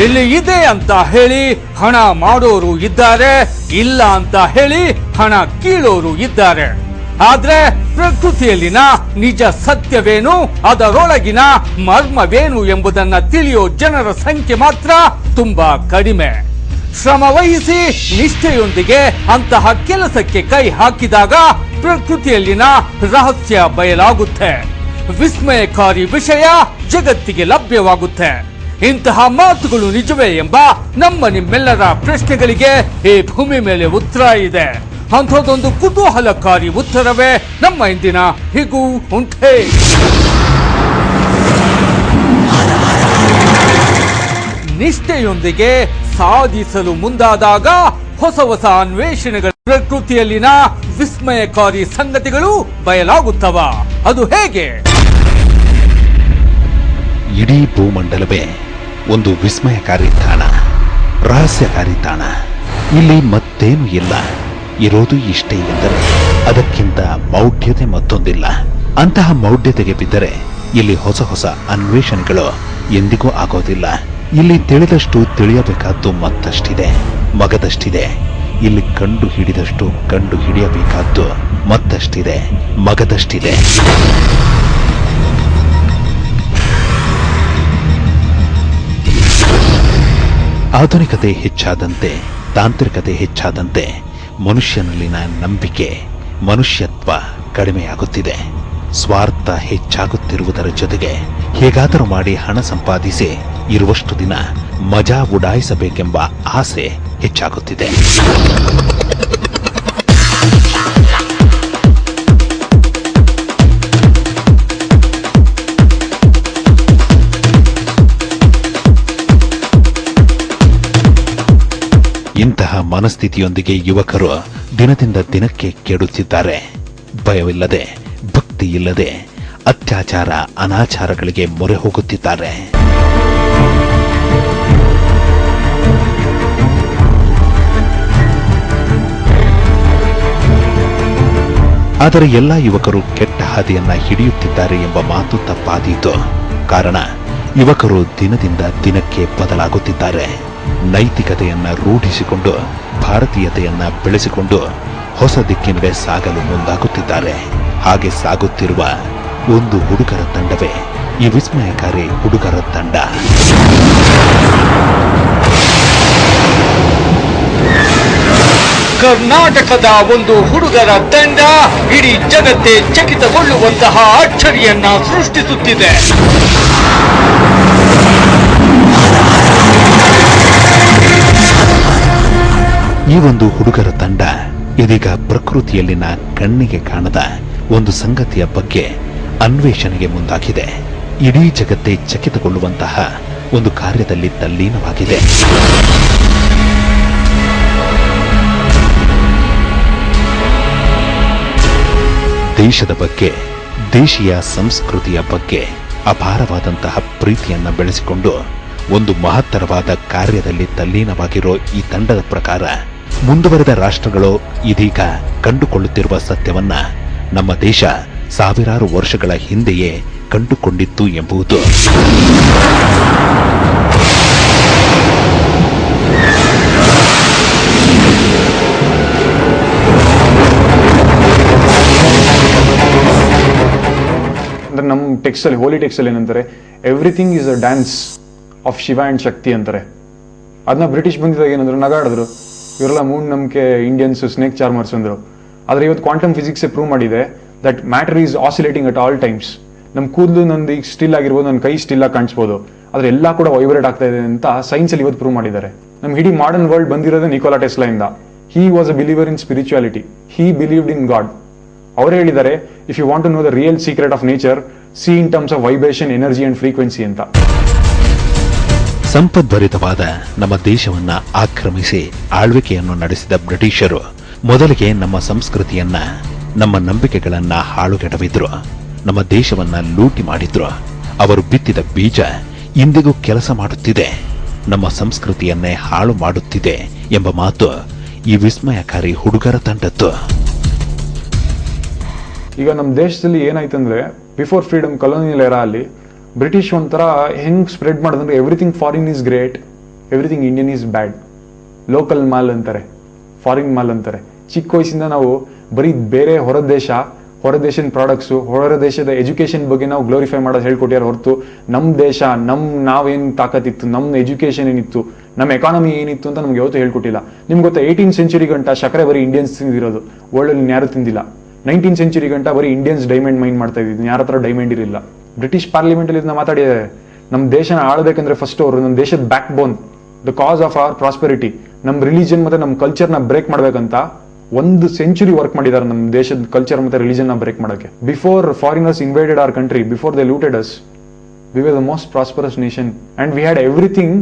ಇಲ್ಲಿ ಇದೆ ಅಂತ ಹೇಳಿ ಹಣ ಮಾಡೋರು ಇದ್ದಾರೆ, ಇಲ್ಲ ಅಂತ ಹೇಳಿ ಹಣ ಕೀಳೋರು ಇದ್ದಾರೆ. ಆದ್ರೆ ಪ್ರಕೃತಿಯಲ್ಲಿನ ನಿಜ ಸತ್ಯವೇನು, ಅದರೊಳಗಿನ ಮರ್ಮವೇನು ಎಂಬುದನ್ನ ತಿಳಿಯೋ ಜನರ ಸಂಖ್ಯೆ ಮಾತ್ರ ತುಂಬಾ ಕಡಿಮೆ. ಶ್ರಮ ವಹಿಸಿ ನಿಷ್ಠೆಯೊಂದಿಗೆ ಅಂತಹ ಕೆಲಸಕ್ಕೆ ಕೈ ಹಾಕಿದಾಗ ಪ್ರಕೃತಿಯಲ್ಲಿನ ರಹಸ್ಯ ಬಯಲಾಗುತ್ತೆ. ವಿಸ್ಮಯಕಾರಿ ವಿಷಯ ಜಗತ್ತಿಗೆ ಲಭ್ಯವಾಗುತ್ತೆ. ಇಂತಹ ಮಾತುಗಳು ನಿಜವೇ ಎಂಬ ನಮ್ಮ ನಿಮ್ಮೆಲ್ಲರ ಪ್ರಶ್ನೆಗಳಿಗೆ ಈ ಭೂಮಿ ಮೇಲೆ ಉತ್ತರ ಇದೆ. ಅಂಥದ್ದೊಂದು ಕುತೂಹಲಕಾರಿ ಉತ್ತರವೇ ನಮ್ಮ ಇಂದಿನ ಹೀಗೂ ಉಂಟೆ. ನಿಷ್ಠೆಯೊಂದಿಗೆ ಸಾಧಿಸಲು ಮುಂದಾದಾಗ ಹೊಸ ಹೊಸ ಅನ್ವೇಷಣೆಗಳ ಪ್ರಕೃತಿಯಲ್ಲಿನ ವಿಸ್ಮಯಕಾರಿ ಸಂಗತಿಗಳು ಬಯಲಾಗುತ್ತವ. ಅದು ಹೇಗೆ? ಇಡೀ ಭೂಮಂಡಲವೇ ಒಂದು ವಿಸ್ಮಯಕಾರಿ ತಾಣ, ರಹಸ್ಯಕಾರಿ ತಾಣ. ಇಲ್ಲಿ ಮತ್ತೇನು ಇಲ್ಲ, ಇರೋದು ಇಷ್ಟೇ ಎಂದರೆ ಅದಕ್ಕಿಂತ ಮೌಢ್ಯತೆ ಮತ್ತೊಂದಿಲ್ಲ. ಅಂತಹ ಮೌಢ್ಯತೆಗೆ ಬಿದ್ದರೆ ಇಲ್ಲಿ ಹೊಸ ಹೊಸ ಅನ್ವೇಷಣೆಗಳು ಎಂದಿಗೂ ಆಗೋದಿಲ್ಲ. ಇಲ್ಲಿ ತಿಳಿದಷ್ಟು ತಿಳಿಯಬೇಕಾದ್ದು ಮತ್ತಷ್ಟಿದೆ, ಮಗದಷ್ಟಿದೆ. ಇಲ್ಲಿ ಕಂಡು ಹಿಡಿದಷ್ಟು ಕಂಡು ಹಿಡಿಯಬೇಕಾದ್ದು ಮತ್ತಷ್ಟಿದೆ, ಮಗದಷ್ಟಿದೆ. ಆಧುನಿಕತೆ ಹೆಚ್ಚಾದಂತೆ, ತಾಂತ್ರಿಕತೆ ಹೆಚ್ಚಾದಂತೆ ಮನುಷ್ಯನಲ್ಲಿನ ನಂಬಿಕೆ, ಮನುಷ್ಯತ್ವ ಕಡಿಮೆಯಾಗುತ್ತಿದೆ. ಸ್ವಾರ್ಥ ಹೆಚ್ಚಾಗುತ್ತಿರುವುದರ ಜೊತೆಗೆ ಹೇಗಾದರೂ ಮಾಡಿ ಹಣ ಸಂಪಾದಿಸಿ ಇರುವಷ್ಟು ದಿನ ಮಜಾ ಉಡಾಯಿಸಬೇಕೆಂಬ ಆಸೆ ಹೆಚ್ಚಾಗುತ್ತಿದೆ. ಇಂತಹ ಮನಸ್ಥಿತಿಯೊಂದಿಗೆ ಯುವಕರು ದಿನದಿಂದ ದಿನಕ್ಕೆ ಕೆಡುತ್ತಿದ್ದಾರೆ. ಭಯವಿಲ್ಲದೆ, ಭಕ್ತಿ ಇಲ್ಲದೆ ಅತ್ಯಾಚಾರ, ಅನಾಚಾರಗಳಿಗೆ ಮೊರೆ ಹೋಗುತ್ತಿದ್ದಾರೆ. ಆದರೆ ಎಲ್ಲ ಯುವಕರು ಕೆಟ್ಟ ಹಾದಿಯನ್ನ ಹಿಡಿಯುತ್ತಿದ್ದಾರೆ ಎಂಬ ಮಾತು ತಪ್ಪಾದೀತು. ಕಾರಣ ಯುವಕರು ದಿನದಿಂದ ದಿನಕ್ಕೆ ಬದಲಾಗುತ್ತಿದ್ದಾರೆ. ನೈತಿಕತೆಯನ್ನ ರೂಢಿಸಿಕೊಂಡು, ಭಾರತೀಯತೆಯನ್ನ ಬೆಳೆಸಿಕೊಂಡು ಹೊಸ ದಿಕ್ಕಿನಡೆ ಸಾಗಲು ಮುಂದಾಗುತ್ತಿದ್ದಾರೆ. ಹಾಗೆ ಸಾಗುತ್ತಿರುವ ಒಂದು ಹುಡುಗರ ತಂಡವೇ ಈ ವಿಸ್ಮಯಕಾರಿ ಹುಡುಗರ ತಂಡ. ಕರ್ನಾಟಕದ ಒಂದು ಹುಡುಗರ ತಂಡ ಇಡೀ ಜಗತ್ತೇ ಚಕಿತಗೊಳ್ಳುವಂತಹ ಅಚ್ಚರಿಯನ್ನ ಸೃಷ್ಟಿಸುತ್ತಿದೆ. ಈ ಒಂದು ಹುಡುಗರ ತಂಡ ಇದೀಗ ಪ್ರಕೃತಿಯಲ್ಲಿನ ಕಣ್ಣಿಗೆ ಕಾಣದ ಒಂದು ಸಂಗತಿಯ ಬಗ್ಗೆ ಅನ್ವೇಷಣೆಗೆ ಮುಂದಾಗಿದೆ. ಇಡೀ ಜಗತ್ತೇ ಚಕಿತಗೊಳ್ಳುವಂತಹ ಒಂದು ಕಾರ್ಯದಲ್ಲಿ ತಲ್ಲೀನವಾಗಿದೆ. ದೇಶದ ಬಗ್ಗೆ, ದೇಶೀಯ ಸಂಸ್ಕೃತಿಯ ಬಗ್ಗೆ ಅಪಾರವಾದಂತಹ ಪ್ರೀತಿಯನ್ನ ಬೆಳೆಸಿಕೊಂಡು ಒಂದು ಮಹತ್ತರವಾದ ಕಾರ್ಯದಲ್ಲಿ ತಲ್ಲೀನವಾಗಿರೋ ಈ ತಂಡದ ಪ್ರಕಾರ ಮುಂದುವರೆದ ರಾಷ್ಟ್ರಗಳು ಇದೀಗ ಕಂಡುಕೊಳ್ಳುತ್ತಿರುವ ಸತ್ಯವನ್ನ ನಮ್ಮ ದೇಶ ಸಾವಿರಾರು ವರ್ಷಗಳ ಹಿಂದೆಯೇ ಕಂಡುಕೊಂಡಿತ್ತು ಎಂಬುದು ಅಂದ್ರೆ ನಮ್ಮ ಟೆಕ್ಸ್ಟ್ ಅಲ್ಲಿ, ಹೋಲಿ ಟೆಕ್ಸ್ಟ್ ಅಲ್ಲಿ ಏನಂತಾರೆ, everything is a dance of Shiva and Shakti ಅಂತಾರೆ. ಅದನ್ನ ಬ್ರಿಟಿಷ್ ಬಂದಿದಾಗ ಏನಂದ್ರು, ನಗಾಡಿದ್ರು. ಇವರೆಲ್ಲ ಮೂಢನಂಬಿಕೆ, ಇಂಡಿಯನ್ಸ್, ಸ್ನೇಕ್ ಚಾರ್ಮರ್ಸ್ ಅಂದ್ರು. ಆದ್ರೆ ಇವತ್ತು ಕ್ವಾಂಟಮ್ ಫಿಸಿಕ್ಸ್ ಪ್ರೂವ್ ಮಾಡಿದೆ that matter is oscillating at all times. ನಮ್ ಕೂದಲು ನಂದು ಈಗ ಸ್ಟಿಲ್ ಆಗಿರ್ಬೋದು, ನನ್ನ ಕೈ ಸ್ಟಿಲ್ ಆಗಿ ಕಾಣಿಸ್ಬೋದು, ಆದ್ರೆ ಎಲ್ಲ ಕೂಡ ವೈಬ್ರೇಟ್ ಆಗ್ತಾ ಇದೆ ಅಂತ ಸೈನ್ಸ್ ಅಲ್ಲಿ ಇವತ್ತು ಪ್ರೂವ್ ಮಾಡಿದ್ದಾರೆ. ನಮ್ ಇಡೀ ಮಾಡರ್ನ್ ವರ್ಲ್ಡ್ ಬಂದಿರೋದೇ ನಿಕೋಲಾ ಟೆಸ್ಲಾ ಇಂದ. He was a believer in spirituality. He believed in God. ಅವರು ಹೇಳಿದ್ದಾರೆ, if you want to know the real secret of nature, see in terms of vibration, energy and frequency ಅಂತ. ಸಂಪದ್ಭರಿತವಾದ ನಮ್ಮ ದೇಶವನ್ನ ಆಕ್ರಮಿಸಿ ಆಳ್ವಿಕೆಯನ್ನು ನಡೆಸಿದ ಬ್ರಿಟಿಷರು ಮೊದಲಿಗೆ ನಮ್ಮ ಸಂಸ್ಕೃತಿಯನ್ನ, ನಮ್ಮ ನಂಬಿಕೆಗಳನ್ನ ಹಾಳುಗೆಡವಿದ್ರು. ನಮ್ಮ ದೇಶವನ್ನ ಲೂಟಿ ಮಾಡಿದ್ರು. ಅವರು ಬಿತ್ತಿದ ಬೀಜ ಇಂದಿಗೂ ಕೆಲಸ ಮಾಡುತ್ತಿದೆ, ನಮ್ಮ ಸಂಸ್ಕೃತಿಯನ್ನೇ ಹಾಳು ಮಾಡುತ್ತಿದೆ ಎಂಬ ಮಾತು ಈ ವಿಸ್ಮಯಕಾರಿ ಹುಡುಗರ ತಂಡದ್ದು. ಈಗ ನಮ್ಮ ದೇಶದಲ್ಲಿ ಏನಾಯ್ತಂದ್ರೆ, ಬಿಫೋರ್ ಫ್ರೀಡಮ್, ಕಲೋನಿಯಲ್ ಎರಾ ಅಲ್ಲಿ ಬ್ರಿಟಿಷ್ ಒಂಥರ ಹೆಂಗ್ ಸ್ಪ್ರೆಡ್ ಮಾಡೋದಂದ್ರೆ everything foreign is great, everything Indian is bad, local mall ಅಂತಾರೆ, ಫಾರಿನ್ ಮಾಲ್ ಅಂತಾರೆ. ಚಿಕ್ಕ ವಯಸ್ಸಿಂದ ನಾವು ಬರೀ ಬೇರೆ ಹೊರ ದೇಶದ ಪ್ರಾಡಕ್ಟ್ಸು, ಹೊರ ದೇಶದ ಎಜುಕೇಷನ್ ಬಗ್ಗೆ ನಾವು ಗ್ಲೋರಿಫೈ ಮಾಡೋದು ಹೇಳ್ಕೊಟ್ಯಾರ ಹೊರತು ನಮ್ಮ ದೇಶ, ನಾವೇನು ತಾಕತ್ತಿತ್ತು, ನಮ್ಮ ಎಜುಕೇಷನ್ ಏನಿತ್ತು, ನಮ್ಮ ಎಕಾನಮಿ ಏನಿತ್ತು ಅಂತ ನಮ್ಗೆ ಯಾವತ್ತೂ ಹೇಳ್ಕೊಟ್ಟಿಲ್ಲ. ನಿಮ್ಗೆ ಗೊತ್ತಾ 18th century ಗಂಟ ಸಕ್ಕರೆ ಬರೀ ಇಂಡಿಯನ್ಸ್ ತಿಂದಿರೋದು, ವರ್ಲ್ಡ್ ಯಾರು ತಿಂದಿಲ್ಲ. 19th century ಗಂಟ ಬರೀ ಇಂಡಿಯನ್ಸ್ ಡೈಮಂಡ್ ಮೈನ್ ಮಾಡ್ತಾ ಇದ್ದಿದ್ದು, ಯಾರ ಹತ್ರ ಡೈಮಂಡ್ ಇರಲಿಲ್ಲ. ಬ್ರಿಟಿಷ್ ಪಾರ್ಲಿಮೆಂಟ್ ಅಲ್ಲಿ ಇದನ್ನ ಮಾತಾಡಿದ್ದಾರೆ. ನಮ್ಮ ದೇಶನ ಆಳ್ಬೇಕಂದ್ರೆ ಫಸ್ಟ್ ಅವರು ನಮ್ಮ ದೇಶದ back bone, the cos of our prosperity, ನಮ್ಮ ರಿಲಿಜನ್ ಮತ್ತೆ ನಮ್ಮ ಕಲ್ಚರ್ನ ಬ್ರೇಕ್ ಮಾಡ್ಬೇಕಂತ 1 century ವರ್ಕ್ ಮಾಡಿದ್ದಾರೆ ನಮ್ಮ ದೇಶದ ಕಲ್ಚರ್ ಮತ್ತೆ ರಿಲಿಜನ್ ನ ಬ್ರೇಕ್ ಮಾಡೋಕೆ. Before foreigners invaded our country, before they looted us, we were the most prosperous nation and we had everything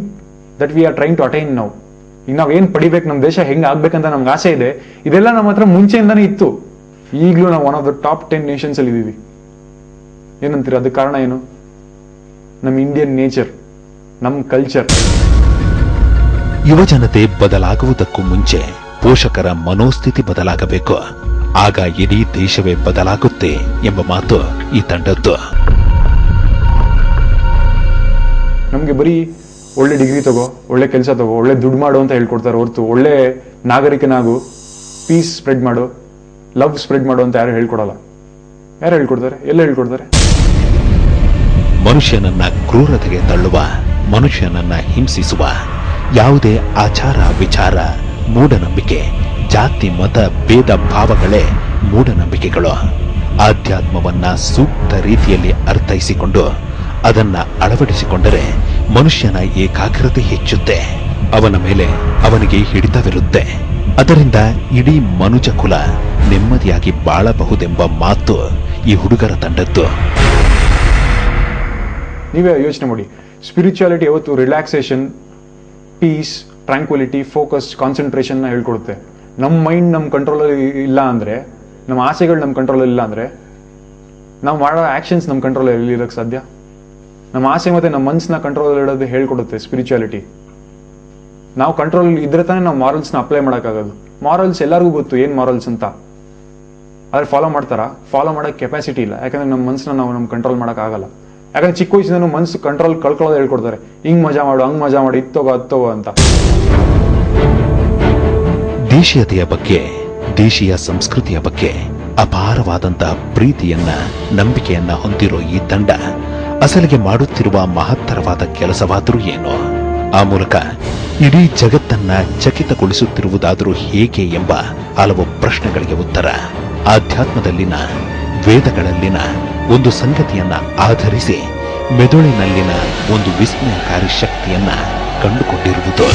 that we are trying to attain now. ಈಗ ನಾವ್ ಏನ್ ಪಡಿಬೇಕು, ನಮ್ಮ ದೇಶ ಹೆಂಗ್ ಆಗ್ಬೇಕಂತ ನಮ್ಗೆ ಆಸೆ ಇದೆ, ಇದೆಲ್ಲ ನಮ್ಮ ಹತ್ರ ಮುಂಚೆಯಿಂದಾನೇ ಇತ್ತು. ಈಗಲೂ ನಾವು one of the top 10 nations ಅಲ್ಲಿ ಇದೀವಿ. ಏನಂತೀರ? ಅದಕ್ಕೆ ಕಾರಣ ಏನು? ನಮ್ಮ ಇಂಡಿಯನ್ ನೇಚರ್, ನಮ್ಮ ಕಲ್ಚರ್. ಯುವಜನತೆ ಬದಲಾಗುವುದಕ್ಕೂ ಮುಂಚೆ ಪೋಷಕರ ಮನೋಸ್ಥಿತಿ ಬದಲಾಗಬೇಕು, ಆಗ ಇಡೀ ದೇಶವೇ ಬದಲಾಗುತ್ತೆ ಎಂಬ ಮಾತು ಈ ತಂಡದ್ದು. ನಮ್ಗೆ ಬರೀ ಒಳ್ಳೆ ಡಿಗ್ರಿ ತಗೋ, ಒಳ್ಳೆ ಕೆಲಸ ತಗೋ, ಒಳ್ಳೆ ದುಡ್ಡು ಮಾಡು ಅಂತ ಹೇಳ್ಕೊಡ್ತಾರೆ ಹೊರತು ಒಳ್ಳೆ ನಾಗರಿಕನಾಗು, ಪೀಸ್ ಸ್ಪ್ರೆಡ್ ಮಾಡು, ಲವ್ ಸ್ಪ್ರೆಡ್ ಮಾಡು ಅಂತ ಯಾರು ಹೇಳ್ಕೊಡಲ್ಲ. ಯಾರು ಹೇಳ್ಕೊಡ್ತಾರೆ? ಎಲ್ಲ ಹೇಳ್ಕೊಡ್ತಾರೆ? ಮನುಷ್ಯನನ್ನ ಕ್ರೂರತೆಗೆ ತಳ್ಳುವ, ಮನುಷ್ಯನನ್ನ ಹಿಂಸಿಸುವ ಯಾವುದೇ ಆಚಾರ ವಿಚಾರ, ಮೂಢನಂಬಿಕೆ, ಜಾತಿ ಮತ ಭೇದ ಭಾವಗಳೇ ಮೂಢನಂಬಿಕೆಗಳು. ಆಧ್ಯಾತ್ಮವನ್ನ ಸೂಕ್ತ ರೀತಿಯಲ್ಲಿ ಅರ್ಥೈಸಿಕೊಂಡು ಅದನ್ನ ಅಳವಡಿಸಿಕೊಂಡರೆ ಮನುಷ್ಯನ ಏಕಾಗ್ರತೆ ಹೆಚ್ಚುತ್ತೆ, ಅವನ ಮೇಲೆ ಅವನಿಗೆ ಹಿಡಿತವಿರುತ್ತೆ. ಅದರಿಂದ ಇಡೀ ಮನುಜ ಕುಲ ನೆಮ್ಮದಿಯಾಗಿ ಬಾಳಬಹುದೆಂಬ ಮಾತು ಈ ಹುಡುಗರ ತಂಡದ್ದು. ನೀವೇ ಯೋಚನೆ ಮಾಡಿ, ಸ್ಪಿರಿಚುಯಾಲಿಟಿ ಯಾವತ್ತು ರಿಲ್ಯಾಕ್ಸೇಷನ್, ಪೀಸ್, ಟ್ರಾಂಕ್ವಿಲಿಟಿ, ಫೋಕಸ್, ಕಾನ್ಸಂಟ್ರೇಷನ್ ನ ಹೇಳ್ಕೊಡುತ್ತೆ. ನಮ್ಮ ಮೈಂಡ್ ನಮ್ಮ ಕಂಟ್ರೋಲ್ ಇಲ್ಲ ಅಂದ್ರೆ, ನಮ್ಮ ಆಸೆಗಳು ನಮ್ಮ ಕಂಟ್ರೋಲ್ ಇಲ್ಲ ಅಂದ್ರೆ, ನಾವು ಮಾಡೋ ಆಕ್ಷನ್ಸ್ ನಮ್ಮ ಕಂಟ್ರೋಲ್ ಎಲ್ಲಿ ಇರಕ್ಕೆ ಸಾಧ್ಯ? ನಮ್ಮ ಆಸೆ ಮತ್ತೆ ನಮ್ಮ ಮನ್ಸನ್ನ ಕಂಟ್ರೋಲ್ ಇಡೋದು ಹೇಳ್ಕೊಡುತ್ತೆ ಸ್ಪಿರಿಚುಯಾಲಿಟಿ. ನಾವು ಕಂಟ್ರೋಲ್ ಇದ್ರೆ ತಾನೇ ನಾವು ಮಾರಲ್ಸ್ನ ಅಪ್ಲೈ ಮಾಡೋಕ್ಕಾಗೋದು. ಮಾರಲ್ಸ್ ಎಲ್ಲರಿಗೂ ಗೊತ್ತು ಏನ್ ಮಾರಲ್ಸ್ ಅಂತ, ಆದ್ರೆ ಫಾಲೋ ಮಾಡ್ತಾರಾ? ಫಾಲೋ ಮಾಡೋಕೆ ಕೆಪಾಸಿಟಿ ಇಲ್ಲ, ಯಾಕಂದ್ರೆ ನಮ್ಮ ಮನ್ಸನ್ನ ನಾವು ನಮ್ಮ ಕಂಟ್ರೋಲ್ ಮಾಡೋಕ್ಕಾಗಲ್ಲ. ಯಾಕಂದ್ರೆ ಚಿಕ್ಕ ವಯಸ್ಸಿಂದ ಮನ್ಸು ಕಂಟ್ರೋಲ್ ಕಳ್ಕೊಳ್ಳೋದು ಹೇಳ್ಕೊಡ್ತಾರೆ. ಹಿಂಗ್ ಮಜಾ ಮಾಡು, ಹಂಗ್ ಮಜಾ ಮಾಡು, ಇತ್ತೋಗೋ ಹತ್ತೋಗೋ ಅಂತ. ದೇಶೀಯತೆಯ ಬಗ್ಗೆ, ದೇಶೀಯ ಸಂಸ್ಕೃತಿಯ ಬಗ್ಗೆ ಅಪಾರವಾದಂತಹ ಪ್ರೀತಿಯನ್ನ, ನಂಬಿಕೆಯನ್ನ ಹೊಂದಿರೋ ಈ ತಂಡ ಅಸಲಿಗೆ ಮಾಡುತ್ತಿರುವ ಮಹತ್ತರವಾದ ಕೆಲಸವಾದರೂ ಏನು? ಆ ಮೂಲಕ ಇಡೀ ಜಗತ್ತನ್ನ ಚಕಿತಗೊಳಿಸುತ್ತಿರುವುದಾದರೂ ಹೇಗೆ ಎಂಬ ಹಲವು ಪ್ರಶ್ನೆಗಳಿಗೆ ಉತ್ತರ ಆಧ್ಯಾತ್ಮದಲ್ಲಿನ, ವೇದಗಳಲ್ಲಿನ ಒಂದು ಸಂಗತಿಯನ್ನ ಆಧರಿಸಿ ಮೆದುಳಿನಲ್ಲಿನ ಒಂದು ವಿಸ್ಮಯಕಾರಿ ಶಕ್ತಿಯನ್ನ ಕಂಡುಕೊಂಡಿರುವುದು.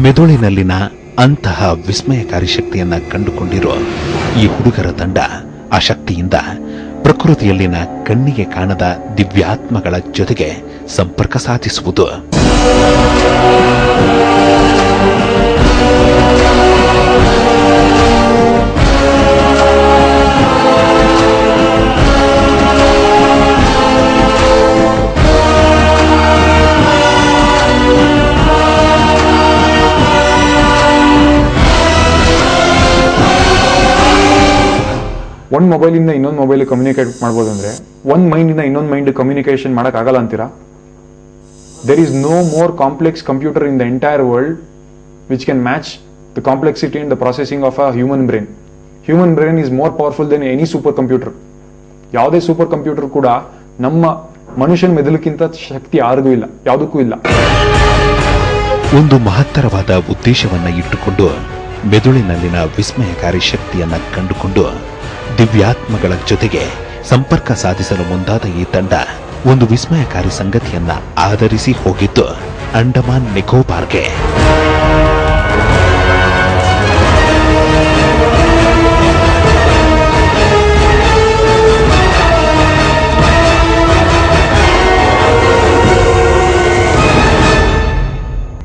ಮೆದುಳಿನಲ್ಲಿನ ಅಂತಹ ವಿಸ್ಮಯಕಾರಿ ಶಕ್ತಿಯನ್ನ ಕಂಡುಕೊಂಡಿರೋ ಈ ಹುಡುಗರ ತಂಡ ಆ ಶಕ್ತಿಯಿಂದ ಪ್ರಕೃತಿಯಲ್ಲಿನ ಕಣ್ಣಿಗೆ ಕಾಣದ ದಿವ್ಯಾತ್ಮಗಳ ಜೊತೆಗೆ ಸಂಪರ್ಕ ಸಾಧಿಸುವುದು. ಒಂದು ಮೊಬೈಲಿಂದ ಇನ್ನೊಂದು ಮೊಬೈಲ್ ಕಮ್ಯುನಿಕೇಟ್ ಮಾಡ್ಬೋದು ಅಂದ್ರೆ, ಒಂದು ಮೈಂಡಿಂದ ಇನ್ನೊಂದು ಮೈಂಡ್ ಕಮ್ಯುನಿಕೇಶನ್ ಮಾಡೋಕ್ಕಾಗಲ್ಲ ಅಂತೀರಾ? There is no more complex computer in the entire world which can match the complexity and the processing of a human brain. Human brain is more powerful than any super computer. ಯಾವುದೇ super computer ಕೂಡ ನಮ್ಮ ಮನುಷ್ಯನ ಮೆದುಳಿಗಿಂತ ಶಕ್ತಿ ಯಾರಿಗೂ ಇಲ್ಲ, ಯಾವುದಕ್ಕೂ ಇಲ್ಲ. ಒಂದು ಮಹತ್ತರವಾದ ಉದ್ದೇಶವನ್ನ ಇಟ್ಟುಕೊಂಡು ಮೆದುಳಿನಲ್ಲಿನ ವಿಸ್ಮಯಕಾರಿ ಶಕ್ತಿಯನ್ನ ಕಂಡುಕೊಂಡು ದಿವ್ಯಾತ್ಮಗಳ ಜೊತೆಗೆ ಸಂಪರ್ಕ ಸಾಧಿಸಲು ಮುಂದಾದ ಈ ತಂಡ ಒಂದು ವಿಸ್ಮಯಕಾರಿ ಸಂಗತಿಯನ್ನ ಆಧರಿಸಿ ಹೋಗಿದ್ದು ಅಂಡಮಾನ್ ನಿಕೋಬಾರ್ಗೆ.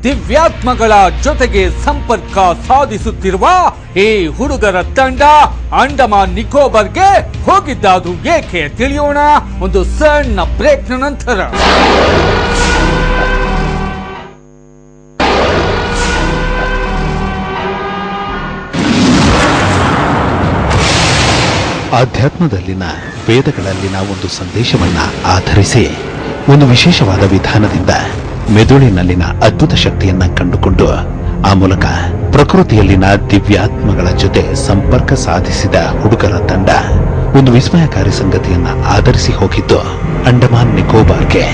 ದಿವ್ಯಾತ್ಮಗಳ ಜೊತೆಗೆ ಸಂಪರ್ಕ ಸಾಧಿಸುತ್ತಿರುವ ಈ ಹುಡುಗರ ತಂಡ ಅಂಡಮಾನ್ ನಿಕೋಬಾರ್ಗೆ ಹೋಗಿದ್ದಾದು ಏಕೆ ತಿಳಿಯೋಣ ಒಂದು ಸಣ್ಣ ಬ್ರೇಕ್ನ ನಂತರ. ಆಧ್ಯಾತ್ಮದಲ್ಲಿನ ವೇದಗಳಲ್ಲಿನ ಒಂದು ಸಂದೇಶವನ್ನ ಆಧರಿಸಿ ಒಂದು ವಿಶೇಷವಾದ ವಿಧಾನದಿಂದ ಮೆದುಳಿನಲ್ಲಿನ ಅದ್ಭುತ ಶಕ್ತಿಯನ್ನ ಕಂಡುಕೊಂಡು ಆ ಮೂಲಕ ಪ್ರಕೃತಿಯಲ್ಲಿನ ದಿವ್ಯಾತ್ಮಗಳ ಜೊತೆ ಸಂಪರ್ಕ ಸಾಧಿಸಿದ ಹುಡುಗರ ತಂಡ ಒಂದು ವಿಸ್ಮಯಕಾರಿ ಸಂಗತಿಯನ್ನ ಆಧರಿಸಿ ಹೋಗಿದ್ದು ಅಂಡಮಾನ್ ನಿಕೋಬಾರ್ಗೆ.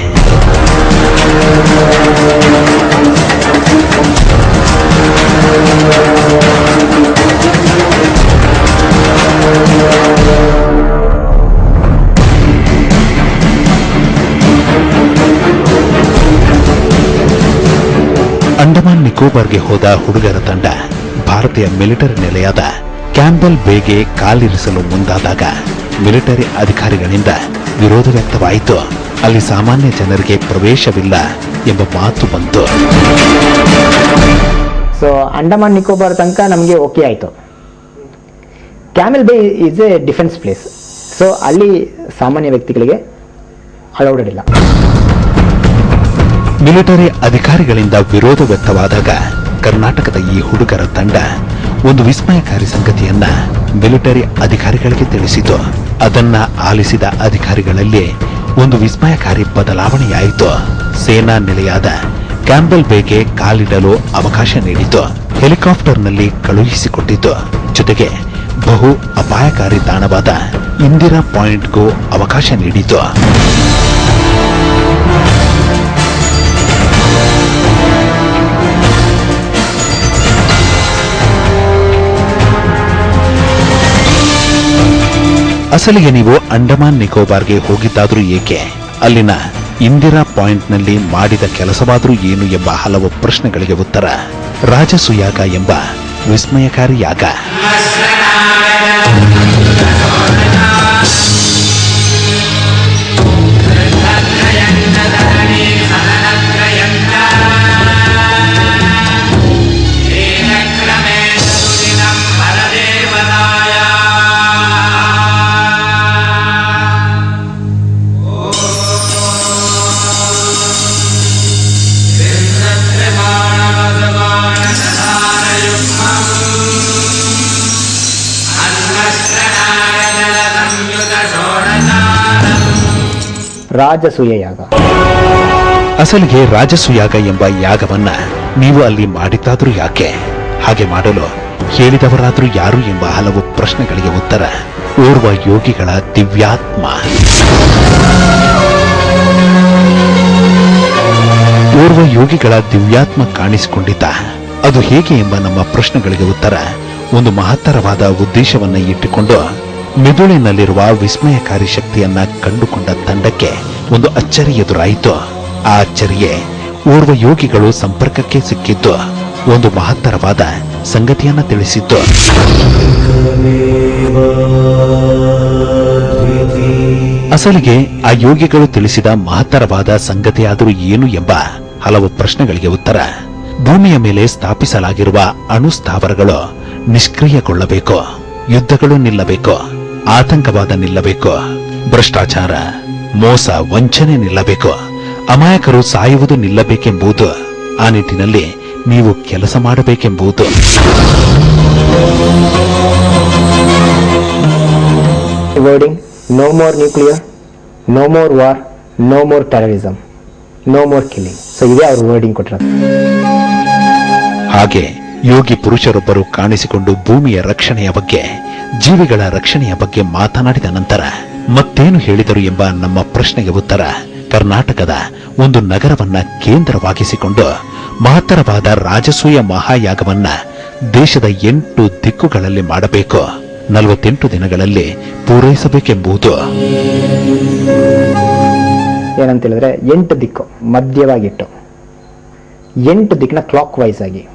ಅಂಡಮಾನ್ ನಿಕೋಬಾರ್ಗೆ ಹೋದ ಹುಡುಗರ ತಂಡ ಭಾರತೀಯ ಮಿಲಿಟರಿ ನೆಲೆಯಾದ ಕ್ಯಾಂಬೆಲ್ ಬೇಗೆ ಕಾಲಿರಿಸಲು ಮುಂದಾದಾಗ ಮಿಲಿಟರಿ ಅಧಿಕಾರಿಗಳಿಂದ ವಿರೋಧ ವ್ಯಕ್ತವಾಯಿತು. ಅಲ್ಲಿ ಸಾಮಾನ್ಯ ಜನರಿಗೆ ಪ್ರವೇಶವಿಲ್ಲ ಎಂಬ ಮಾತು ಬಂತು. ಸೊ ಅಂಡಮಾನ್ ನಿಕೋಬಾರ್ ತನಕ ನಮಗೆ ಓಕೆ ಆಯಿತು. ಕ್ಯಾಮೆಲ್ ಬೇ is A defence place. So ಅಲ್ಲಿ ಸಾಮಾನ್ಯ ವ್ಯಕ್ತಿಗಳಿಗೆ ಅಲೌಡೆಡ್ ಇಲ್ಲ. ಮಿಲಿಟರಿ ಅಧಿಕಾರಿಗಳಿಂದ ವಿರೋಧ ವ್ಯಕ್ತವಾದಾಗ ಕರ್ನಾಟಕದ ಈ ಹುಡುಗರ ತಂಡ ಒಂದು ವಿಸ್ಮಯಕಾರಿ ಸಂಗತಿಯನ್ನ ಮಿಲಿಟರಿ ಅಧಿಕಾರಿಗಳಿಗೆ ತಿಳಿಸಿತು. ಅದನ್ನ ಆಲಿಸಿದ ಅಧಿಕಾರಿಗಳಲ್ಲಿ ಒಂದು ವಿಸ್ಮಯಕಾರಿ ಬದಲಾವಣೆಯಾಯಿತು. ಸೇನಾ ನೆಲೆಯಾದ ಕ್ಯಾಂಬೆಲ್ ಬೇಗೆ ಕಾಲಿಡಲು ಅವಕಾಶ ನೀಡಿತು. ಹೆಲಿಕಾಪ್ಟರ್ನಲ್ಲಿ ಕಳುಹಿಸಿಕೊಟ್ಟಿತು. ಜೊತೆಗೆ ಬಹು ಅಪಾಯಕಾರಿ ತಾಣವಾದ ಇಂದಿರಾ ಪಾಯಿಂಟ್ಗೂ ಅವಕಾಶ ನೀಡಿತು. ಅಸಲಿಗೆ ನೀವು ಅಂಡಮಾನ್ ನಿಕೋಬಾರ್ಗೆ ಹೋಗಿದ್ದಾದ್ರೂ ಏಕೆ, ಅಲ್ಲಿನ ಇಂದಿರಾ ಪಾಯಿಂಟ್ನಲ್ಲಿ ಮಾಡಿದ ಕೆಲಸವಾದರೂ ಏನು ಎಂಬ ಹಲವು ಪ್ರಶ್ನೆಗಳಿಗೆ ಉತ್ತರ ರಾಜಸುಯಾಗ ಎಂಬ ವಿಸ್ಮಯಕಾರಿ ಯಾಗ. ರಾಜಸೂಯ ಯಾಗ. ಅಸಲಿಗೆ ರಾಜಸುಯಾಗ ಎಂಬ ಯಾಗವನ್ನ ನೀವು ಅಲ್ಲಿ ಮಾಡಿದ್ದಾದ್ರೂ ಯಾಕೆ, ಹಾಗೆ ಮಾಡಲು ಹೇಳಿದವರಾದ್ರೂ ಯಾರು ಎಂಬ ಹಲವು ಪ್ರಶ್ನೆಗಳಿಗೆ ಉತ್ತರ ಓರ್ವ ಯೋಗಿಗಳ ದಿವ್ಯಾತ್ಮ. ಓರ್ವ ಯೋಗಿಗಳ ದಿವ್ಯಾತ್ಮ ಕಾಣಿಸಿಕೊಂಡಿದ್ದ. ಅದು ಹೇಗೆ ಎಂಬ ನಮ್ಮ ಪ್ರಶ್ನೆಗಳಿಗೆ ಉತ್ತರ ಒಂದು ಮಹತ್ತರವಾದ ಉದ್ದೇಶವನ್ನ ಇಟ್ಟುಕೊಂಡು ಮೆದುಳಿನಲ್ಲಿರುವ ವಿಸ್ಮಯಕಾರಿ ಶಕ್ತಿಯನ್ನ ಕಂಡುಕೊಂಡ ತಂಡಕ್ಕೆ ಒಂದು ಅಚ್ಚರಿ ಎದುರಾಯಿತು. ಆ ಅಚ್ಚರಿಯೇ ಓರ್ವ ಯೋಗಿಗಳು ಸಂಪರ್ಕಕ್ಕೆ ಸಿಕ್ಕಿದ್ದು ಒಂದು ಮಹತ್ತರವಾದ ಸಂಗತಿಯನ್ನ ತಿಳಿಸಿತ್ತು. ಅಸಲಿಗೆ ಆ ಯೋಗಿಗಳು ತಿಳಿಸಿದ ಮಹತ್ತರವಾದ ಸಂಗತಿಯಾದರೂ ಏನು ಎಂಬ ಹಲವು ಪ್ರಶ್ನೆಗಳಿಗೆ ಉತ್ತರ ಭೂಮಿಯ ಮೇಲೆ ಸ್ಥಾಪಿಸಲಾಗಿರುವ ಅಣು ಸ್ಥಾವರಗಳು ನಿಷ್ಕ್ರಿಯಗೊಳ್ಳಬೇಕು, ಯುದ್ಧಗಳು ನಿಲ್ಲಬೇಕು, ಆತಂಕವಾದ ನಿಲ್ಲಬೇಕು, ಭ್ರಷ್ಟಾಚಾರ, ಮೋಸ, ವಂಚನೆ ನಿಲ್ಲಬೇಕು, ಅಮಾಯಕರು ಸಾಯುವುದು ನಿಲ್ಲಬೇಕೆಂಬುದು. ಆ ನಿಟ್ಟಿನಲ್ಲಿ ನೀವು ಕೆಲಸ ಮಾಡಬೇಕೆಂಬುದು. Wording no more nuclear, no more war, no more terrorism, no more killing. So ಇದೇ ಅವರು ವರ್ಡಿಂಗ್ ಕೊಟ್ಟಿರೋದು. ಹಾಗೆ ಯೋಗಿ ಪುರುಷರೊಬ್ಬರು ಕಾಣಿಸಿಕೊಂಡು ಭೂಮಿಯ ರಕ್ಷಣೆಯ ಬಗ್ಗೆ, ಜೀವಿಗಳ ರಕ್ಷಣೆಯ ಬಗ್ಗೆ ಮಾತನಾಡಿದ ನಂತರ ಮತ್ತೇನು ಹೇಳಿದರು ಎಂಬ ನಮ್ಮ ಪ್ರಶ್ನೆಗೆ ಉತ್ತರ ಕರ್ನಾಟಕದ ಒಂದು ನಗರವನ್ನ ಕೇಂದ್ರವಾಗಿಸಿಕೊಂಡು ಮಹತ್ತರವಾದ ರಾಜಸೂಯ ಮಹಾಯಾಗವನ್ನ ದೇಶದ 8 ದಿಕ್ಕುಗಳಲ್ಲಿ ಮಾಡಬೇಕು, 48 ದಿನಗಳಲ್ಲಿ ಪೂರೈಸಬೇಕೆಂಬುದು. ಏನಂತ ಹೇಳಿದ್ರೆ 8 ದಿಕ್ಕು ಮಧ್ಯವಾಗಿಟ್ಟು 8 ದಿಕ್ಕಿನ ಕ್ಲಾಕ್ ವೈಸ್ ಆಗಿ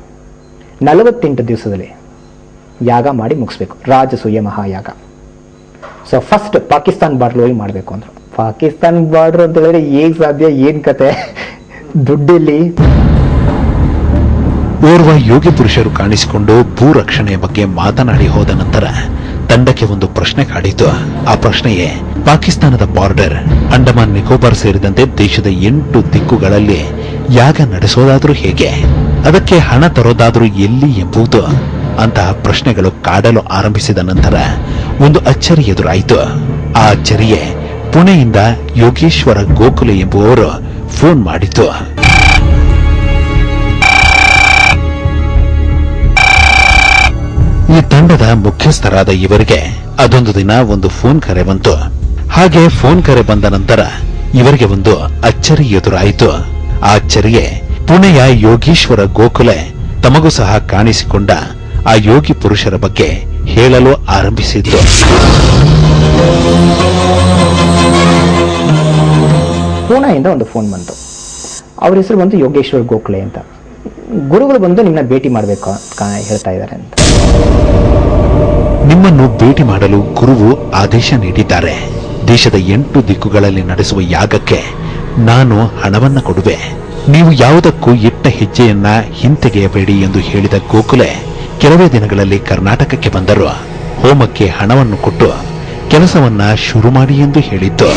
48 ದಿವಸದಲ್ಲಿ ಯಾಗ ಮಾಡಿ ಮುಗಿಸ್ಬೇಕು, ರಾಜಸೂಯ ಮಹಾಯಾಗ. ಸೊ ಫಸ್ಟ್ ಪಾಕಿಸ್ತಾನ್ ಬಾರ್ಡರ್ ಹೋಗಿ ಮಾಡಬೇಕು ಅಂದ್ರು. ಪಾಕಿಸ್ತಾನ್ ಬಾರ್ಡರ್ ಅಂತ ಹೇಳಿದ್ರೆ ಹೇಗ್ ಸಾಧ್ಯ, ಏನ್ ಕತೆ, ದುಡ್ಡಿಲ್ಲಿ. ಓರ್ವ ಯೋಗಿ ಪುರುಷರು ಕಾಣಿಸಿಕೊಂಡು ಭೂ ರಕ್ಷಣೆಯ ಬಗ್ಗೆ ಮಾತನಾಡಿ ಹೋದ ನಂತರ ತಂಡಕ್ಕೆ ಒಂದು ಪ್ರಶ್ನೆ ಕಾಡಿತು. ಆ ಪ್ರಶ್ನೆಯೇ ಪಾಕಿಸ್ತಾನದ ಬಾರ್ಡರ್, ಅಂಡಮಾನ್ ನಿಕೋಬಾರ್ ಸೇರಿದಂತೆ ದೇಶದ 8 ದಿಕ್ಕುಗಳಲ್ಲಿ ಯಾಗ ನಡೆಸೋದಾದ್ರೂ ಹೇಗೆ, ಅದಕ್ಕೆ ಹಣ ತರೋದಾದ್ರೂ ಎಲ್ಲಿ ಎಂಬುದು. ಅಂತಹ ಪ್ರಶ್ನೆಗಳು ಕಾಡಲು ಆರಂಭಿಸಿದ ನಂತರ ಒಂದು ಅಚ್ಚರಿ ಎದುರಾಯಿತು. ಆ ಅಚ್ಚರಿಯೇ ಪುಣೆಯಿಂದ ಯೋಗೇಶ್ವರ ಗೋಖಲೆ ಎಂಬುವವರು ಫೋನ್ ಮಾಡಿತು. ಈ ತಂಡದ ಮುಖ್ಯಸ್ಥರಾದ ಇವರಿಗೆ ಅದೊಂದು ದಿನ ಒಂದು ಫೋನ್ ಕರೆ ಬಂತು. ಹಾಗೆ ಫೋನ್ ಕರೆ ಬಂದ ನಂತರ ಇವರಿಗೆ ಒಂದು ಅಚ್ಚರಿ ಎದುರಾಯಿತು. ಆ ಅಚ್ಚರಿಯೇ ಪುಣೆಯ ಯೋಗೀಶ್ವರ ಗೋಖಲೆ ತಮಗೂ ಸಹ ಕಾಣಿಸಿಕೊಂಡ ಆ ಯೋಗಿ ಪುರುಷರ ಬಗ್ಗೆ ಹೇಳಲು ಆರಂಭಿಸಿದ್ದು. ಪೂನಾಯಿಂದ ಒಂದು ಫೋನ್ ಬಂತು. ಅವ್ರ ಹೆಸರು ಬಂದು ಯೋಗೇಶ್ವರ್ ಗೋಖಲೆ ಅಂತ. ಗುರುಗಳು ಬಂದು ನಿಮ್ಮನ್ನ ಭೇಟಿ ಮಾಡಬೇಕು ಹೇಳ್ತಾ ಇದ್ದಾರೆ ಅಂತ. ನಿಮ್ಮನ್ನು ಭೇಟಿ ಮಾಡಲು ಗುರುವು ಆದೇಶ ನೀಡಿದ್ದಾರೆ. ದೇಶದ 8 ದಿಕ್ಕುಗಳಲ್ಲಿ ನಡೆಸುವ ಯಾಗಕ್ಕೆ ನಾನು ಹಣವನ್ನ ಕೊಡುವೆ. ನೀವು ಯಾವುದಕ್ಕೂ ಇಟ್ಟ ಹೆಜ್ಜೆಯನ್ನ ಹಿಂತೆಗೆಯಬೇಡಿ ಎಂದು ಹೇಳಿದ ಗೋಖಲೆ ಕೆಲವೇ ದಿನಗಳಲ್ಲಿ ಕರ್ನಾಟಕಕ್ಕೆ ಬಂದರು. ಹೋಮಕ್ಕೆ ಹಣವನ್ನು ಕೊಟ್ಟು ಕೆಲಸವನ್ನ ಶುರು ಮಾಡಿ ಎಂದು ಹೇಳಿದ್ದು.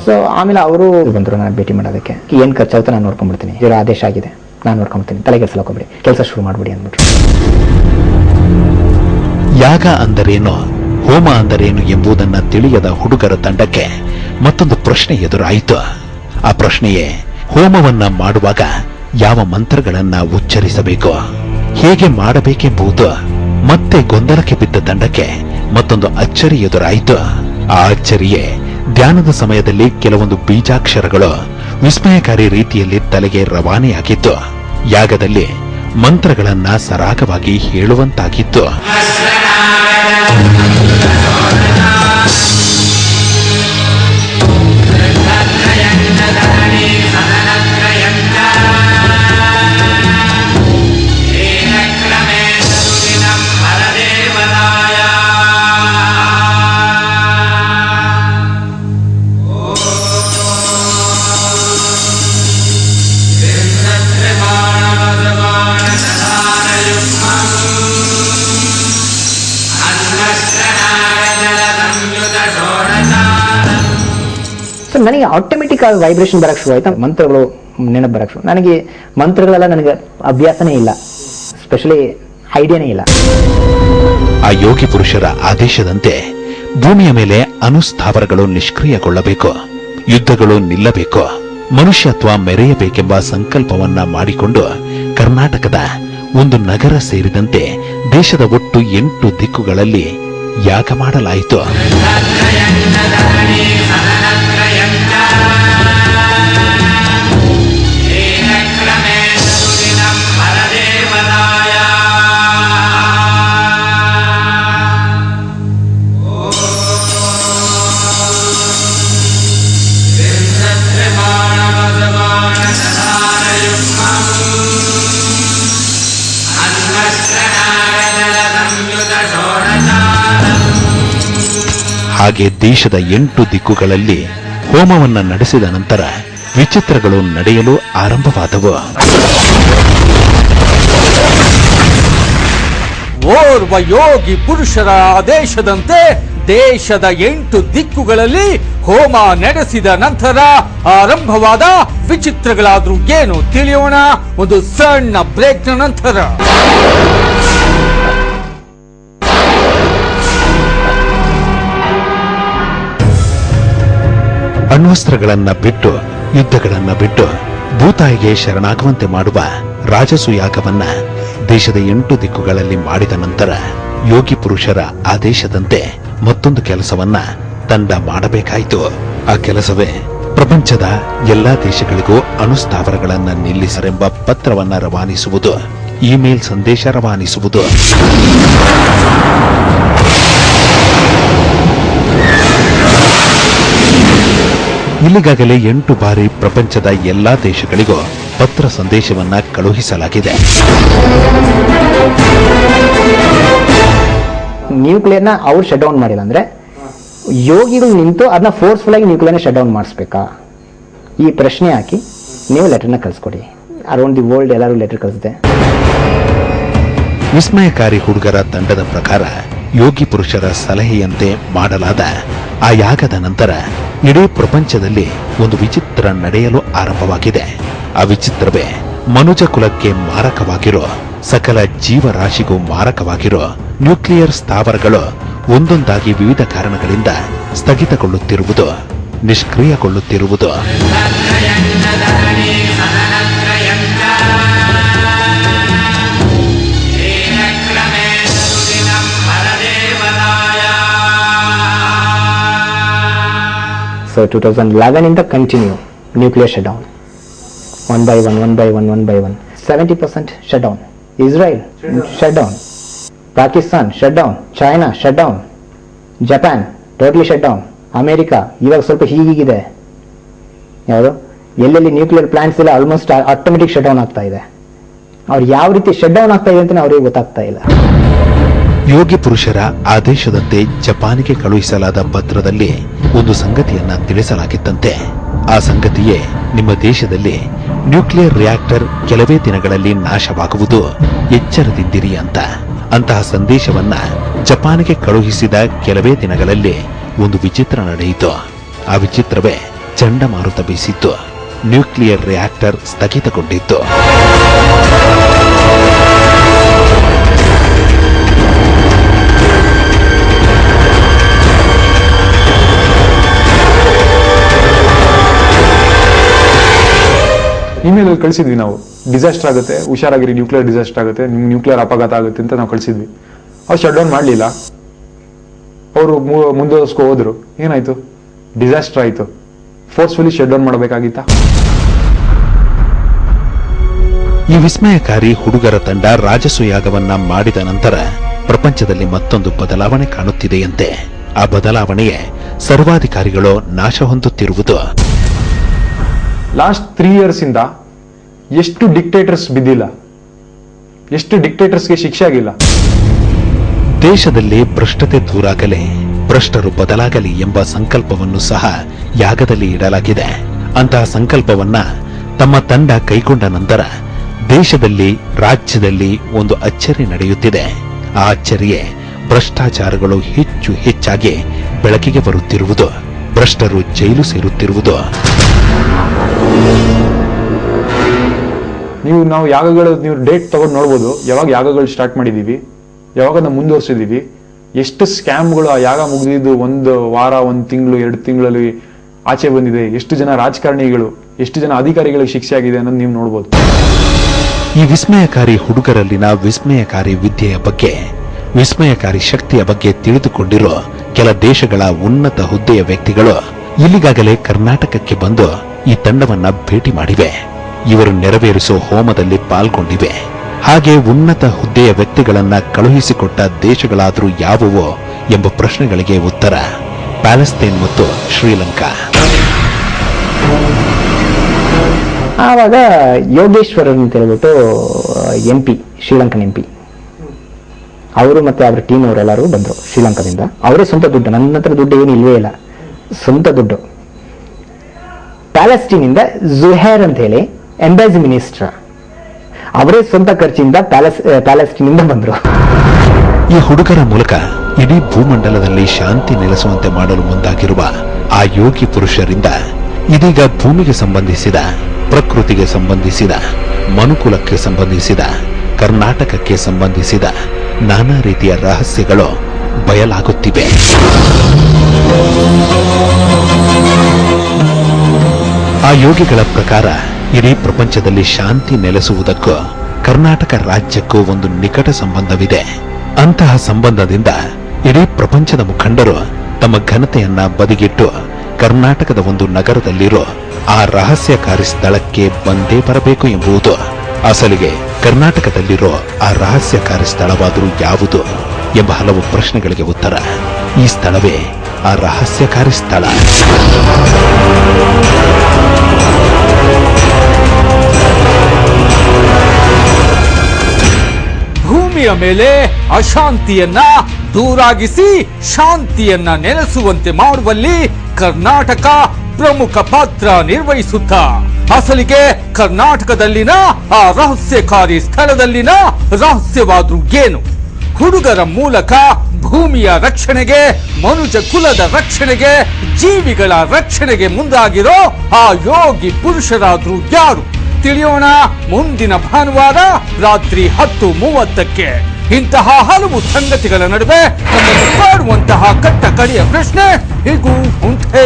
ಸೊ ಆಮೇಲೆ ಅವರು ಬಂದರು ನಾನು ಭೇಟಿ ಮಾಡೋದಕ್ಕೆ. ಏನ್ ಖರ್ಚಾಗುತ್ತೆ ನಾನು ನೋಡ್ಕೊಂಡ್ಬಿಡ್ತೀನಿ, ಇದರ ಆದೇಶ ಆಗಿದೆ ನಾನು ನೋಡ್ಕೊಂಡ್ಬಿಡ್ತೀನಿ, ತಲೆಗೆಡ್ಸಲೋಕೋಬೇಡಿ, ಕೆಲಸ ಶುರು ಮಾಡ್ಬಿಡಿ ಅಂದ್ಬಿಟ್ರು. ಯಾಗ ಅಂದರೇನು, ಹೋಮ ಅಂದರೇನು ಎಂಬುದನ್ನ ತಿಳಿಯದ ಹುಡುಗರ ತಂಡಕ್ಕೆ ಮತ್ತೊಂದು ಪ್ರಶ್ನೆ ಎದುರಾಯಿತು. ಆ ಪ್ರಶ್ನೆಯೇ ಹೋಮವನ್ನ ಮಾಡುವಾಗ ಯಾವ ಮಂತ್ರಗಳನ್ನ ಉಚ್ಚರಿಸಬೇಕು, ಹೇಗೆ ಮಾಡಬೇಕೆಂಬುದು. ಮತ್ತೆ ಗೊಂದಲಕ್ಕೆ ಬಿದ್ದ ತಂಡಕ್ಕೆ ಮತ್ತೊಂದು ಅಚ್ಚರಿ ಎದುರಾಯಿತು. ಆ ಅಚ್ಚರಿಯೇ ಧ್ಯಾನದ ಸಮಯದಲ್ಲಿ ಕೆಲವೊಂದು ಬೀಜಾಕ್ಷರಗಳು ವಿಸ್ಮಯಕಾರಿ ರೀತಿಯಲ್ಲಿ ತಲೆಗೆ ರವಾನೆಯಾಗಿತ್ತು. ಯಾಗದಲ್ಲಿ ಮಂತ್ರಗಳನ್ನ ಸರಾಗವಾಗಿ ಹೇಳುವಂತಾಗಿತ್ತು. ಸೊ ನನಗೆ ಆಟೋಮೆಟಿಕ್ ಆಗಿ ವೈಬ್ರೇಷನ್ ಬರಕ್ಕೆ ಶುರು ಆಯ್ತು, ಮಂತ್ರಗಳು ನೆನಪು ಬರಕ್ಕೆ ಶುರು. ನನಗೆ ಮಂತ್ರಗಳೆಲ್ಲ ನನಗೆ ಅಭ್ಯಾಸನೇ ಇಲ್ಲ, ಸ್ಪೆಷಲಿ ಐಡಿಯಾನೇ ಇಲ್ಲ. ಆ ಯೋಗಿ ಪುರುಷರ ಆದೇಶದಂತೆ ಭೂಮಿಯ ಮೇಲೆ ಅನುಸ್ಥಾವರಗಳು ನಿಷ್ಕ್ರಿಯಗೊಳ್ಳಬೇಕು, ಯುದ್ಧಗಳು ನಿಲ್ಲಬೇಕು, ಮನುಷ್ಯತ್ವ ಮೆರೆಯಬೇಕೆಂಬ ಸಂಕಲ್ಪವನ್ನ ಮಾಡಿಕೊಂಡು ಕರ್ನಾಟಕದ ಒಂದು ನಗರ ಸೇರಿದಂತೆ ದೇಶದ ಒಟ್ಟು 8 ದಿಕ್ಕುಗಳಲ್ಲಿ ಯಾಗ ಮಾಡಲಾಯಿತು. ಹಾಗೆ ದೇಶದ 8 ದಿಕ್ಕುಗಳಲ್ಲಿ ಹೋಮವನ್ನ ನಡೆಸಿದ ನಂತರ ವಿಚಿತ್ರಗಳು ನಡೆಯಲು ಆರಂಭವಾದವು. ಓರ್ವ ಯೋಗಿ ಪುರುಷರ ಆದೇಶದಂತೆ ದೇಶದ 8 ದಿಕ್ಕುಗಳಲ್ಲಿ ಹೋಮ ನಡೆಸಿದ ನಂತರ ಆರಂಭವಾದ ವಿಚಿತ್ರಗಳಾದ್ರೂ ಏನು ತಿಳಿಯೋಣ ಒಂದು ಸಣ್ಣ ಬ್ರೇಕ್ನ ನಂತರ. ಅಣ್ವಸ್ತ್ರಗಳನ್ನ ಬಿಟ್ಟು, ಯುದ್ಧಗಳನ್ನ ಬಿಟ್ಟು ಭೂತಾಯಿಗೆ ಶರಣಾಗುವಂತೆ ಮಾಡುವ ರಾಜಸುಯಾಗವನ್ನ ದೇಶದ 8 ದಿಕ್ಕುಗಳಲ್ಲಿ ಮಾಡಿದ ನಂತರ ಯೋಗಿ ಪುರುಷರ ಆದೇಶದಂತೆ ಮತ್ತೊಂದು ಕೆಲಸವನ್ನ ತಂಡ ಮಾಡಬೇಕಾಯಿತು. ಆ ಕೆಲಸವೇ ಪ್ರಪಂಚದ ಎಲ್ಲಾ ದೇಶಗಳಿಗೂ ಅಣುಸ್ಥಾವರಗಳನ್ನ ನಿಲ್ಲಿಸರೆಂಬ ಪತ್ರವನ್ನ ರವಾನಿಸುವುದು, ಇಮೇಲ್ ಸಂದೇಶ ರವಾನಿಸುವುದು. ಇಲ್ಲಿಗಾಗಲೇ 8 ಬಾರಿ ಪ್ರಪಂಚದ ಎಲ್ಲಾ ದೇಶಗಳಿಗೂ ಪತ್ರ ಸಂದೇಶವನ್ನ ಕಳುಹಿಸಲಾಗಿದೆ. ನ್ಯೂಕ್ಲಿಯರ್ನ ಅವ್ರು ಶಟ್ ಡೌನ್ ಮಾಡಿಲ್ಲ ಅಂದ್ರೆ ಯೋಗಿಗಳು ನಿಂತು ಅದನ್ನ ಫೋರ್ಸ್ಫುಲ್ ಆಗಿ ನ್ಯೂಕ್ಲಿಯರ್ನ ಶಟ್ ಡೌನ್ ಮಾಡಿಸ್ಬೇಕಾ? ಈ ಪ್ರಶ್ನೆ ಹಾಕಿ ನೀವು ಲೆಟರ್ನ ಕಳಿಸ್ಕೊಡಿ. ಅರೌಂಡ್ ದಿ ವರ್ಲ್ಡ್ ಎಲ್ಲರೂ ಲೆಟರ್ ಕಳಿಸಿದೆ. ವಿಸ್ಮಯಕಾರಿ ಹುಡುಗರ ತಂಡದ ಪ್ರಕಾರ ಯೋಗಿ ಪುರುಷರ ಸಲಹೆಯಂತೆ ಮಾಡಲಾದ ಆ ಯಾಗದ ನಂತರ ಇಡೀ ಪ್ರಪಂಚದಲ್ಲಿ ಒಂದು ವಿಚಿತ್ರ ನಡೆಯಲು ಆರಂಭವಾಗಿದೆ. ಆ ವಿಚಿತ್ರವೇ ಮನುಜ ಕುಲಕ್ಕೆ ಮಾರಕವಾಗಿರೋ, ಸಕಲ ಜೀವರಾಶಿಗೂ ಮಾರಕವಾಗಿರೋ ನ್ಯೂಕ್ಲಿಯರ್ ಸ್ಥಾವರಗಳು ಒಂದೊಂದಾಗಿ ವಿವಿಧ ಕಾರಣಗಳಿಂದ ಸ್ಥಗಿತಗೊಳ್ಳುತ್ತಿರುವುದು, ನಿಷ್ಕ್ರಿಯಗೊಳ್ಳುತ್ತಿರುವುದು, So 2011 in the continue nuclear shutdown, one by one, 70% shutdown. Israel shutdown, Pakistan shutdown, China shutdown, Japan totally shutdown, America ಇವಾಗ ಸ್ವಲ್ಪ ಹೀಗಿದೆ, ಯಾವುದು ಎಲ್ಲೆಲ್ಲಿ ನ್ಯೂಕ್ಲಿಯರ್ ಪ್ಲಾಂಟ್ಸ್ ಎಲ್ಲ ಆಲ್ಮೋಸ್ಟ್ ಆಟೋಮೆಟಿಕ್ ಶಟ್ ಡೌನ್ ಆಗ್ತಾ ಇದೆ. ಅವ್ರು ಯಾವ ರೀತಿ ಶಟ್ ಡೌನ್ ಆಗ್ತಾ ಇದೆ ಅಂತ ಅವ್ರಿಗೆ ಗೊತ್ತಾಗ್ತಾ ಇಲ್ಲ. ಯೋಗಿ ಪುರುಷರ ಆದೇಶದಂತೆ ಜಪಾನಿಗೆ ಕಳುಹಿಸಲಾದ ಪತ್ರದಲ್ಲಿ ಒಂದು ಸಂಗತಿಯನ್ನ ತಿಳಿಸಲಾಗಿತ್ತಂತೆ. ಆ ಸಂಗತಿಯೇ ನಿಮ್ಮ ದೇಶದಲ್ಲಿ ನ್ಯೂಕ್ಲಿಯರ್ ರಿಯಾಕ್ಟರ್ ಕೆಲವೇ ದಿನಗಳಲ್ಲಿ ನಾಶವಾಗುವುದು, ಎಚ್ಚರದಿಂದಿರಿ ಅಂತ. ಅಂತಹ ಸಂದೇಶವನ್ನ ಜಪಾನಿಗೆ ಕಳುಹಿಸಿದ ಕೆಲವೇ ದಿನಗಳಲ್ಲಿ ಒಂದು ವಿಚಿತ್ರ ನಡೆಯಿತು. ಆ ವಿಚಿತ್ರವೇ ಚಂಡಮಾರುತ ಬೀಸಿತ್ತು. ನ್ಯೂಕ್ಲಿಯರ್ ರಿಯಾಕ್ಟರ್ ಸ್ಥಗಿತಗೊಂಡಿತ್ತು. ಇಮೇಲ್ ಕಳಿಸಿದ್ವಿ ನಾವು, ಡಿಸಾಸ್ಟರ್ ಆಗುತ್ತೆ, ಹುಷಾರಾಗಿರಿ, ನ್ಯೂಕ್ಲಿಯರ್ ಡಿಸಾಸ್ಟರ್ ಆಗುತ್ತೆ, ನಿಮ್ಗೆ ನ್ಯೂಕ್ಲಿಯರ್ ಅಪಘಾತ ಆಗುತ್ತೆ ಅಂತ ನಾವು ಕಳಿಸಿದ್ವಿ. ಅವ್ರು ಶಟ್ ಡೌನ್ ಮಾಡಲಿಲ್ಲ. ಅವರು ಮುಂದುವರಿಸ್ಕೊ ಹೋದ್ರು. ಏನಾಯ್ತು? ಡಿಸಾಸ್ಟರ್ ಆಯ್ತು. ಫೋರ್ಸ್ಫುಲಿ ಶಟ್ ಡೌನ್ ಮಾಡಬೇಕಾಗಿತ್ತ? ಈ ವಿಸ್ಮಯಕಾರಿ ಹುಡುಗರ ತಂಡ ರಾಜಸೂಯಾಗವನ್ನ ಮಾಡಿದ ನಂತರ ಪ್ರಪಂಚದಲ್ಲಿ ಮತ್ತೊಂದು ಬದಲಾವಣೆ ಕಾಣುತ್ತಿದೆಯಂತೆ. ಆ ಬದಲಾವಣೆಯೇ ಸರ್ವಾಧಿಕಾರಿಗಳು ನಾಶ ಹೊಂದುತ್ತಿರುವುದು. ಲಾಸ್ಟ್ 3 years ಇಂದ ಎಷ್ಟು ಡಿಕ್ಟೇಟರ್ಸ್ ಬಿದ್ದಿಲ್ಲ, ಎಷ್ಟು ಡಿಕ್ಟೇಟರ್ಸ್ಗೆ ಶಿಕ್ಷೆ ಆಗಿಲ್ಲ. ದೇಶದಲ್ಲಿ ಭ್ರಷ್ಟತೆ ದೂರಾಗಲಿ, ಭ್ರಷ್ಟರು ಬದಲಾಗಲಿ ಎಂಬ ಸಂಕಲ್ಪವನ್ನು ಸಹ ಯಾಗದಲ್ಲಿ ಇಡಲಾಗಿದೆ. ಅಂತಹ ಸಂಕಲ್ಪವನ್ನ ತಮ್ಮ ತಂಡ ಕೈಗೊಂಡ ನಂತರ ದೇಶದಲ್ಲಿ, ರಾಜ್ಯದಲ್ಲಿ ಒಂದು ಅಚ್ಚರಿ ನಡೆಯುತ್ತಿದೆ. ಆ ಅಚ್ಚರಿಯೇ ಭ್ರಷ್ಟಾಚಾರಗಳು ಹೆಚ್ಚು ಹೆಚ್ಚಾಗಿ ಬೆಳಕಿಗೆ ಬರುತ್ತಿರುವುದು, ಭ್ರಷ್ಟರು ಜೈಲು ಸೇರುತ್ತಿರುವುದು. ನಾವು ಯಾಗಗಳು, ನೀವು ಡೇಟ್ ತಗೊಂಡು ನೋಡ್ಬೋದು, ಯಾವಾಗ ಯಾಗಗಳು ಸ್ಟಾರ್ಟ್ ಮಾಡಿದೀವಿ, ಯಾವಾಗ ನಾವು ಮುಂದುವರ್ಸಿದೀವಿ, ಎಷ್ಟು ಸ್ಕ್ಯಾಮ್ಗಳು ಆ ಯಾಗ ಮುಗಿದಿದ್ದು 1 ವಾರ, 1 ತಿಂಗಳು, 2 ತಿಂಗಳಲ್ಲಿ ಆಚೆ ಬಂದಿದೆ. ಎಷ್ಟು ಜನ ರಾಜಕಾರಣಿಗಳು, ಎಷ್ಟು ಜನ ಅಧಿಕಾರಿಗಳಿಗೆ ಶಿಕ್ಷೆ ಆಗಿದೆ ಅನ್ನೋದು ನೀವು ನೋಡ್ಬೋದು. ಈ ವಿಸ್ಮಯಕಾರಿ ಹುಡುಗರಲ್ಲಿನ ವಿಸ್ಮಯಕಾರಿ ವಿದ್ಯೆಯ ಬಗ್ಗೆ, ವಿಸ್ಮಯಕಾರಿ ಶಕ್ತಿಯ ಬಗ್ಗೆ ತಿಳಿದುಕೊಂಡಿರೋ ಕೆಲ ದೇಶಗಳ ಉನ್ನತ ಹುದ್ದೆಯ ವ್ಯಕ್ತಿಗಳು ಇಲ್ಲಿಗಾಗಲೇ ಕರ್ನಾಟಕಕ್ಕೆ ಬಂದು ಈ ತಂಡವನ್ನ ಭೇಟಿ ಮಾಡಿವೆ. ಇವರು ನೆರವೇರಿಸೋ ಹೋಮದಲ್ಲಿ ಪಾಲ್ಗೊಂಡಿವೆ. ಹಾಗೆ ಉನ್ನತ ಹುದ್ದೆಯ ವ್ಯಕ್ತಿಗಳನ್ನ ಕಳುಹಿಸಿಕೊಟ್ಟ ದೇಶಗಳಾದರೂ ಯಾವುವೋ ಎಂಬ ಪ್ರಶ್ನೆಗಳಿಗೆ ಉತ್ತರ ಪ್ಯಾಲೆಸ್ತೈನ್ ಮತ್ತು ಶ್ರೀಲಂಕಾ. ಆವಾಗ ಯೋಗೇಶ್ವರನ್ ಅಂತ ಹೇಳ್ಬಿಟ್ಟು MP, ಶ್ರೀಲಂಕನ್ MP, ಅವರು ಮತ್ತೆ ಅವರ ಟೀಮ್ ಅವರೆಲ್ಲರೂ ಬಂದರು ಶ್ರೀಲಂಕಾದಿಂದ. ಅವರೇ ಸ್ವಂತ ದುಡ್ಡು, ನನ್ನ ಹತ್ರ ದುಡ್ಡು ಏನು ಇಲ್ವೇ ಇಲ್ಲ, ಸ್ವಂತ ದುಡ್ಡು. ಪ್ಯಾಲೆಸ್ಟೀನಿಂದ ಜುಹೇರ್ ಅಂತ ಹೇಳಿ ಎಂಬಾಸಿ ಮಿನಿಸ್ಟರ್, ಅವರೇ ಸ್ವಂತ ಖರ್ಚಿಂದ ಪ್ಯಾಲೆಸ್ಟೀನಿಂದ ಬಂದರು. ಈ ಹುಡುಗರ ಮೂಲಕ ಇಡೀ ಭೂಮಂಡಲದಲ್ಲಿ ಶಾಂತಿ ನೆಲೆಸುವಂತೆ ಮಾಡಲು ಮುಂದಾಗಿರುವ ಆ ಯೋಗಿ ಪುರುಷರಿಂದ ಇದೀಗ ಭೂಮಿಗೆ ಸಂಬಂಧಿಸಿದ, ಪ್ರಕೃತಿಗೆ ಸಂಬಂಧಿಸಿದ, ಮನುಕುಲಕ್ಕೆ ಸಂಬಂಧಿಸಿದ, ಕರ್ನಾಟಕಕ್ಕೆ ಸಂಬಂಧಿಸಿದ ನಾನಾ ರೀತಿಯ ರಹಸ್ಯಗಳು ಬಯಲಾಗುತ್ತಿವೆ. ಆ ಯೋಗಿಗಳ ಪ್ರಕಾರ ಇಡೀ ಪ್ರಪಂಚದಲ್ಲಿ ಶಾಂತಿ ನೆಲೆಸುವುದಕ್ಕೂ ಕರ್ನಾಟಕ ರಾಜ್ಯಕ್ಕೂ ಒಂದು ನಿಕಟ ಸಂಬಂಧವಿದೆ. ಅಂತಹ ಸಂಬಂಧದಿಂದ ಇಡೀ ಪ್ರಪಂಚದ ಮುಖಂಡರು ತಮ್ಮ ಘನತೆಯನ್ನ ಬದಿಗಿಟ್ಟು ಕರ್ನಾಟಕದ ಒಂದು ನಗರದಲ್ಲಿರೋ ಆ ರಹಸ್ಯಕಾರಿ ಸ್ಥಳಕ್ಕೆ ಬಂದೇ ಬರಬೇಕು ಎಂಬುದು. ಅಸಲಿಗೆ ಕರ್ನಾಟಕದಲ್ಲಿರೋ ಆ ರಹಸ್ಯಕಾರಿ ಸ್ಥಳವಾದರೂ ಯಾವುದು ಎಂಬ ಹಲವು ಪ್ರಶ್ನೆಗಳಿಗೆ ಉತ್ತರ ಈ ಸ್ಥಳವೇ ಆ ರಹಸ್ಯಕಾರಿ ಸ್ಥಳ. ಭೂಮಿಯ ಮೇಲೆ ಅಶಾಂತಿಯನ್ನ ದೂರಾಗಿಸಿ ಶಾಂತಿಯನ್ನ ನೆಲೆಸುವಂತೆ ಮಾಡುವಲ್ಲಿ ಕರ್ನಾಟಕ ಪ್ರಮುಖ ಪಾತ್ರ ನಿರ್ವಹಿಸುತ್ತಾ, ಅಸಲಿಗೆ ಕರ್ನಾಟಕದಲ್ಲಿನ ಆ ರಹಸ್ಯಕಾರಿ ಸ್ಥಳದಲ್ಲಿನ ರಹಸ್ಯವಾದ್ರೂ ಏನು? ಹುಡುಗರ ಮೂಲಕ ಭೂಮಿಯ ರಕ್ಷಣೆಗೆ, ಮನುಜ ಕುಲದ ರಕ್ಷಣೆಗೆ, ಜೀವಿಗಳ ರಕ್ಷಣೆಗೆ ಮುಂದಾಗಿರೋ ಆ ಯೋಗಿ ಪುರುಷರಾದ್ರೂ ಯಾರು? ತಿಳಿಯೋಣ ಮುಂದಿನ ಭಾನುವಾರ ರಾತ್ರಿ 10:30ಕ್ಕೆ. ಇಂತಹ ಹಲವು ಸಂಗತಿಗಳ ನಡುವೆ ನಮ್ಮನ್ನು ಕಾಡುವಂತಹ ಕಟ್ಟ ಕಡೆಯ ಪ್ರಶ್ನೆ ಹೀಗೂ ಉಂಟೆ.